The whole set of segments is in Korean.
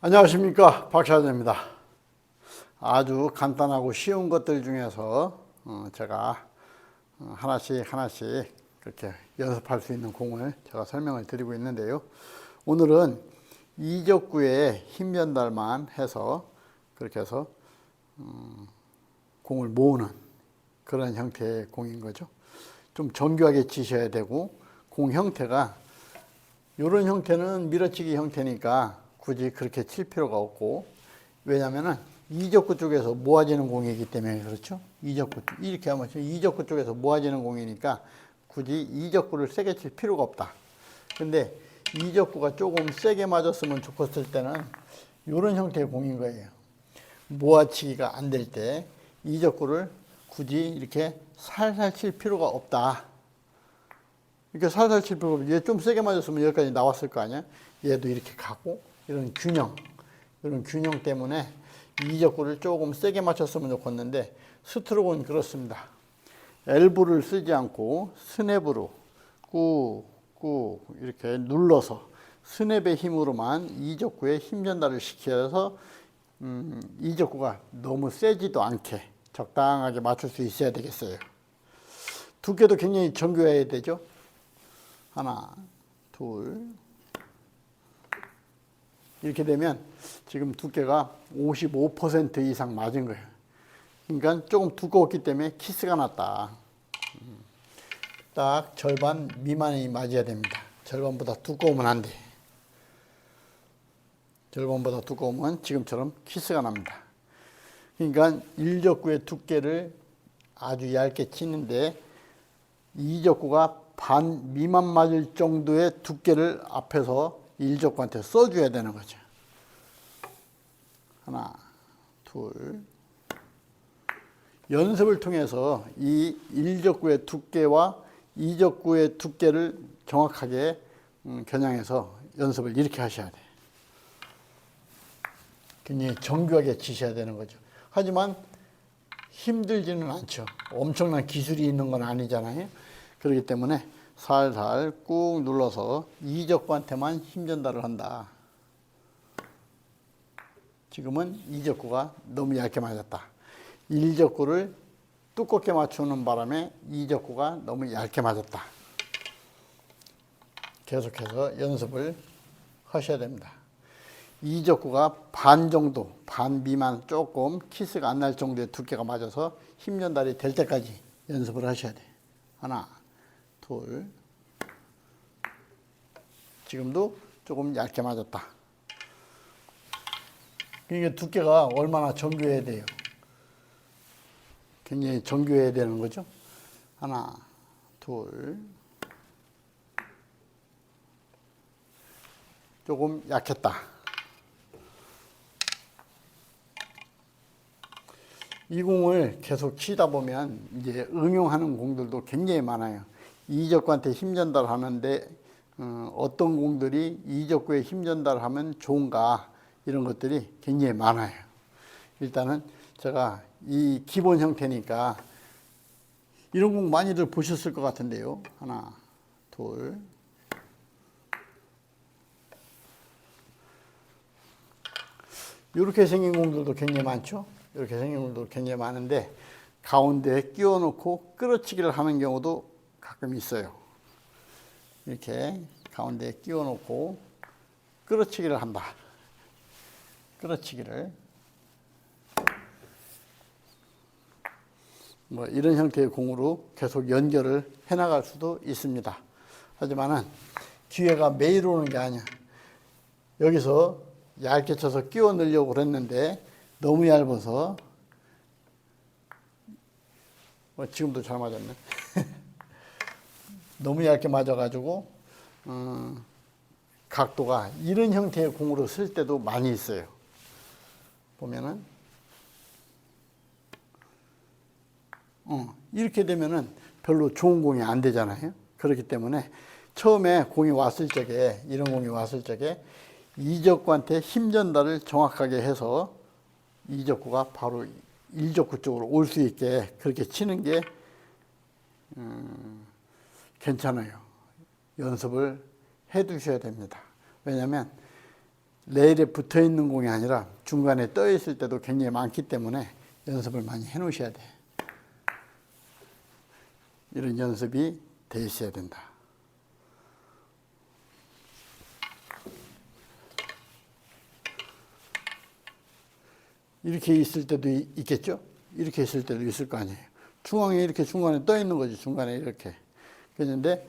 안녕하십니까, 박찬호입니다. 아주 간단하고 쉬운 것들 중에서 제가 하나씩 그렇게 연습할 수 있는 공을 제가 설명을 드리고 있는데요. 오늘은 이적구의 힘 전달만 해서 그렇게 해서 공을 모으는 그런 형태의 공인 거죠. 좀 정교하게 치셔야 되고, 공 형태가 이런 형태는 밀어치기 형태니까 굳이 그렇게 칠 필요가 없고, 왜냐면은 이적구 쪽에서 모아지는 공이기 때문에 그렇죠. 이적구 이렇게 하면 이적구 쪽에서 모아지는 공이니까 굳이 이적구를 세게 칠 필요가 없다. 근데 이적구가 조금 세게 맞았으면 좋겠을 때는 이런 형태의 공인 거예요. 모아치기가 안 될 때 이적구를 굳이 이렇게 살살 칠 필요가 없다. 이렇게 살살 칠 필요가 없다. 얘 좀 세게 맞았으면 여기까지 나왔을 거 아니야. 얘도 이렇게 가고, 이런 균형 때문에 이적구를 조금 세게 맞췄으면 좋겠는데, 스트로크는 그렇습니다. 엘보를 쓰지 않고 스냅으로 꾹꾹 이렇게 눌러서 스냅의 힘으로만 이적구에 힘 전달을 시켜서 이적구가 너무 세지도 않게 적당하게 맞출 수 있어야 되겠어요. 두께도 굉장히 정교해야 되죠. 하나, 둘. 이렇게 되면 지금 두께가 55% 이상 맞은 거예요. 그러니까 조금 두꺼웠기 때문에 키스가 났다. 딱 절반 미만이 맞아야 됩니다. 절반보다 두꺼우면 안 돼. 절반보다 두꺼우면 지금처럼 키스가 납니다. 그러니까 1적구의 두께를 아주 얇게 치는데, 2적구가 반 미만 맞을 정도의 두께를 앞에서 1적구한테 써줘야 되는 거죠. 하나, 둘. 연습을 통해서 이 1적구의 두께와 2적구의 두께를 정확하게 겨냥해서 연습을 이렇게 하셔야 돼요. 굉장히 정교하게 치셔야 되는 거죠. 하지만 힘들지는 않죠. 엄청난 기술이 있는 건 아니잖아요. 그렇기 때문에 살살 꾹 눌러서 이적구한테만 힘 전달을 한다. 지금은 이적구가 너무 얇게 맞았다. 1적구를 두껍게 맞추는 바람에 이적구가 너무 얇게 맞았다. 계속해서 연습을 하셔야 됩니다. 이적구가 반 정도, 반 미만 조금 키스가 안 날 정도의 두께가 맞아서 힘 전달이 될 때까지 연습을 하셔야 돼요. 하나, 둘. 지금도 조금 얇게 맞았다. 그러니까 두께가 얼마나 정교해야 돼요. 굉장히 정교해야 되는 거죠. 하나, 둘. 조금 약했다. 이 공을 계속 치다 보면 이제 응용하는 공들도 굉장히 많아요. 이적구한테 힘 전달하는데 어떤 공들이 이적구에 힘 전달하면 좋은가, 이런 것들이 굉장히 많아요. 일단은 제가 이 기본 형태니까 이런 공 많이들 보셨을 것 같은데요. 하나, 둘. 이렇게 생긴 공들도 굉장히 많죠. 이렇게 생긴 공들도 굉장히 많은데, 가운데에 끼워 놓고 끌어치기를 하는 경우도 가끔 있어요. 이렇게 가운데에 끼워 놓고 끌어치기를 한다. 끌어치기를. 뭐 이런 형태의 공으로 계속 연결을 해 나갈 수도 있습니다. 하지만은 기회가 매일 오는 게 아니야. 여기서 얇게 쳐서 끼워 넣으려고 그랬는데 너무 얇아서, 지금도 잘 맞았네. 너무 얇게 맞아가지고 각도가 이런 형태의 공으로 쓸 때도 많이 있어요. 보면은 이렇게 되면은 별로 좋은 공이 안 되잖아요. 그렇기 때문에 처음에 공이 왔을 적에, 이런 공이 왔을 적에 이적구한테 힘 전달을 정확하게 해서 이적구가 바로 1적구 쪽으로 올 수 있게 그렇게 치는 게 괜찮아요. 연습을 해 두셔야 됩니다. 왜냐하면 레일에 붙어 있는 공이 아니라 중간에 떠 있을 때도 굉장히 많기 때문에 연습을 많이 해 놓으셔야 돼. 이런 연습이 돼 있어야 된다. 이렇게 있을 때도 있겠죠? 이렇게 있을 때도 있을 거 아니에요. 중앙에 이렇게 중간에 떠 있는 거지, 중간에 이렇게. 그런데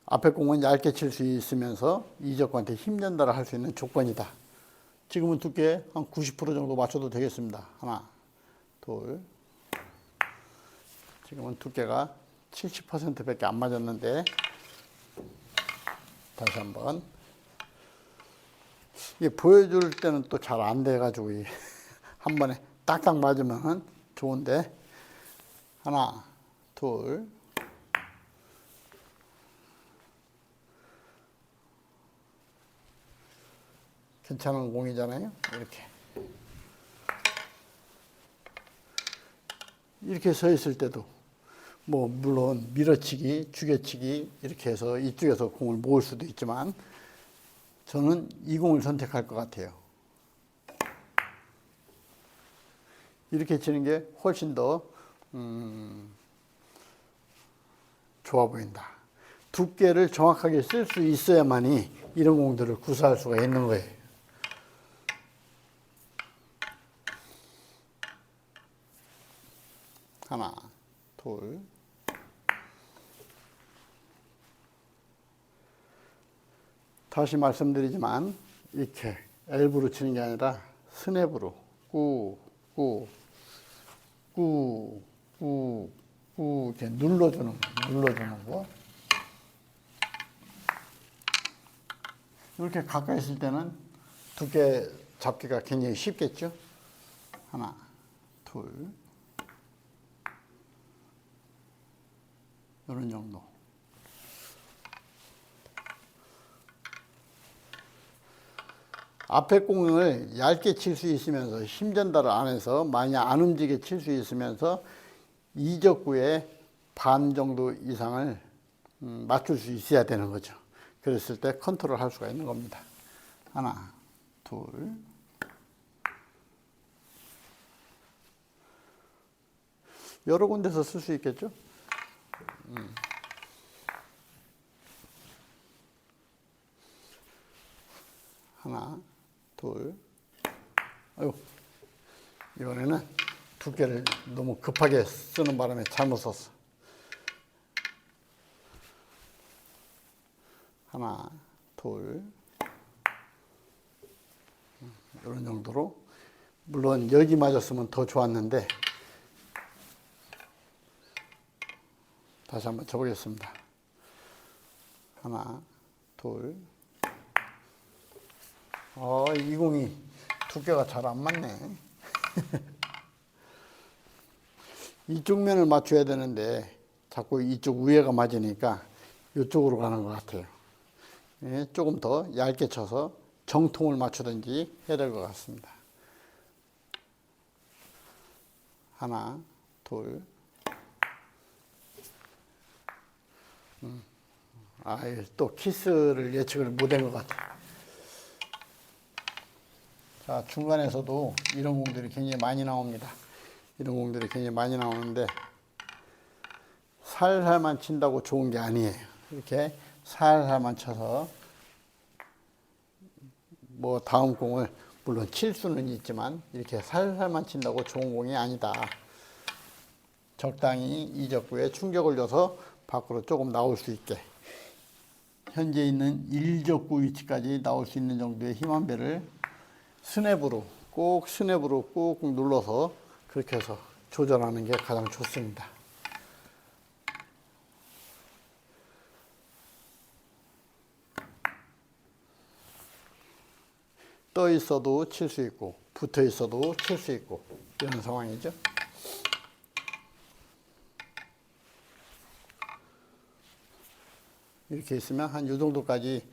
앞에 공은 얇게 칠 수 있으면서 이적구한테 힘 전달을 할 수 있는 조건이다. 지금은 두께 한 90% 정도 맞춰도 되겠습니다. 하나, 둘. 지금은 두께가 70%밖에 안 맞았는데, 다시 한번. 이게 보여줄 때는 또 잘 안 돼가지고, 한 번에 딱딱 맞으면 좋은데, 하나, 둘. 괜찮은 공이잖아요. 이렇게 서 있을 때도 뭐 물론 밀어치기, 죽여치기 이렇게 해서 이쪽에서 공을 모을 수도 있지만 저는 이 공을 선택할 것 같아요. 이렇게 치는 게 훨씬 더 좋아 보인다. 두께를 정확하게 쓸 수 있어야만이 이런 공들을 구사할 수가 있는 거예요. 하나, 둘. 다시 말씀드리지만 이렇게 엘브로 치는 게 아니라 스냅으로 꾹, 꾹, 꾹, 꾹, 꾹 이렇게 눌러주는 거. 이렇게 가까이 있을 때는 두께 잡기가 굉장히 쉽겠죠. 하나, 둘. 이런 정도. 앞에 공을 얇게 칠 수 있으면서 힘 전달을 안 해서 많이 안 움직이게 칠 수 있으면서 이적구의 반 정도 이상을 맞출 수 있어야 되는 거죠. 그랬을 때 컨트롤 할 수가 있는 겁니다. 하나, 둘. 여러 군데서 쓸 수 있겠죠? 하나, 둘. 아유, 이번에는 두께를 너무 급하게 쓰는 바람에 잘못 썼어. 하나, 둘. 이런 정도로. 물론 여기 맞았으면 더 좋았는데 다시 한번 쳐보겠습니다. 하나, 둘. 이 공이 두께가 잘 안 맞네. 이쪽 면을 맞춰야 되는데 자꾸 이쪽 위에가 맞으니까 이쪽으로 가는 것 같아요. 예, 조금 더 얇게 쳐서 정통을 맞추든지 해야 될 것 같습니다. 하나, 둘. 또 키스를 예측을 못한 것 같아요. 자, 중간에서도 이런 공들이 굉장히 많이 나옵니다. 이런 공들이 굉장히 많이 나오는데 살살만 친다고 좋은 게 아니에요. 이렇게 살살만 쳐서 뭐 다음 공을 물론 칠 수는 있지만 이렇게 살살만 친다고 좋은 공이 아니다. 적당히 이적구에 충격을 줘서 밖으로 조금 나올 수 있게 현재 있는 일적구 위치까지 나올 수 있는 정도의 힘한 배를 스냅으로 꾹 눌러서 그렇게 해서 조절하는 게 가장 좋습니다. 떠 있어도 칠 수 있고 붙어 있어도 칠 수 있고 이런 상황이죠. 이렇게 있으면 한 이 정도까지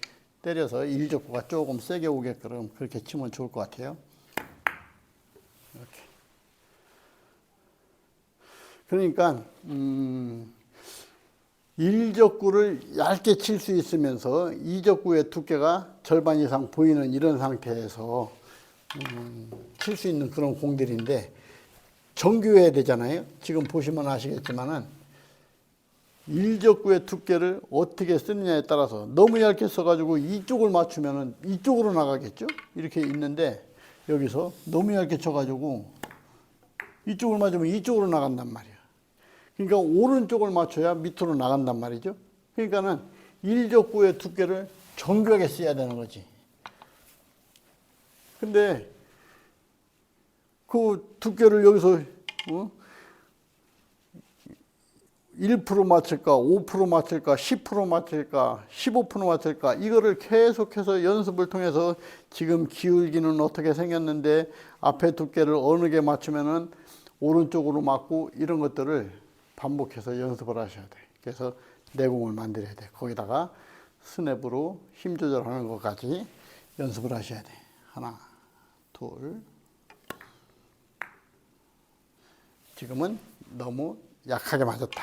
때려서 일적구가 조금 세게 오게끔 그렇게 치면 좋을 것 같아요. 이렇게. 그러니까 1족구를 얇게 칠 수 있으면서 2족구의 두께가 절반 이상 보이는 이런 상태에서 칠 수 있는 그런 공들인데 정교해야 되잖아요. 지금 보시면 아시겠지만은 1족구의 두께를 어떻게 쓰느냐에 따라서 너무 얇게 써가지고 이쪽을 맞추면은 이쪽으로 나가겠죠. 이렇게 있는데 여기서 너무 얇게 쳐가지고 이쪽을 맞으면 이쪽으로 나간단 말이야. 그러니까 오른쪽을 맞춰야 밑으로 나간단 말이죠. 그러니까는 1족구의 두께를 정교하게 써야 되는 거지. 근데 그 두께를 여기서 1% 맞출까, 5% 맞출까, 10% 맞출까, 15% 맞출까, 이거를 계속해서 연습을 통해서 지금 기울기는 어떻게 생겼는데 앞에 두께를 어느 게 맞추면은 오른쪽으로 맞고 이런 것들을 반복해서 연습을 하셔야 돼. 그래서 내공을 만들어야 돼. 거기다가 스냅으로 힘 조절하는 것까지 연습을 하셔야 돼. 하나, 둘. 지금은 너무 약하게 맞았다.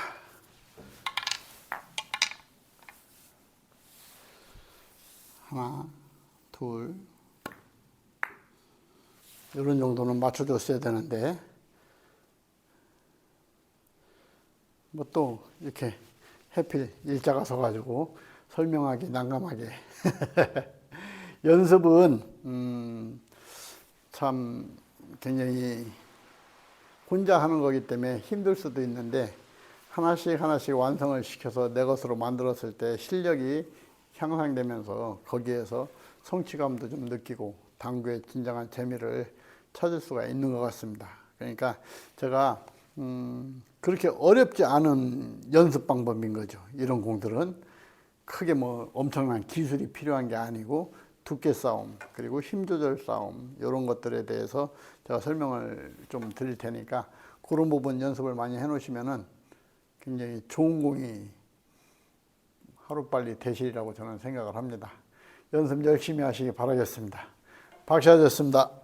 하나, 둘. 이런 정도는 맞춰줬어야 되는데 뭐 또 이렇게 해필 일자가 서가지고 설명하기 난감하게 연습은 참 굉장히 혼자 하는 거기 때문에 힘들 수도 있는데 하나씩 하나씩 완성을 시켜서 내 것으로 만들었을 때 실력이 향상되면서 거기에서 성취감도 좀 느끼고 당구의 진정한 재미를 찾을 수가 있는 것 같습니다. 그러니까 제가 그렇게 어렵지 않은 연습 방법인 거죠. 이런 공들은 크게 뭐 엄청난 기술이 필요한 게 아니고 두께 싸움 그리고 힘 조절 싸움 이런 것들에 대해서 제가 설명을 좀 드릴 테니까 그런 부분 연습을 많이 해 놓으시면은 굉장히 좋은 공이 하루빨리 되시리라고 저는 생각을 합니다. 연습 열심히 하시기 바라겠습니다. 박샤였습니다.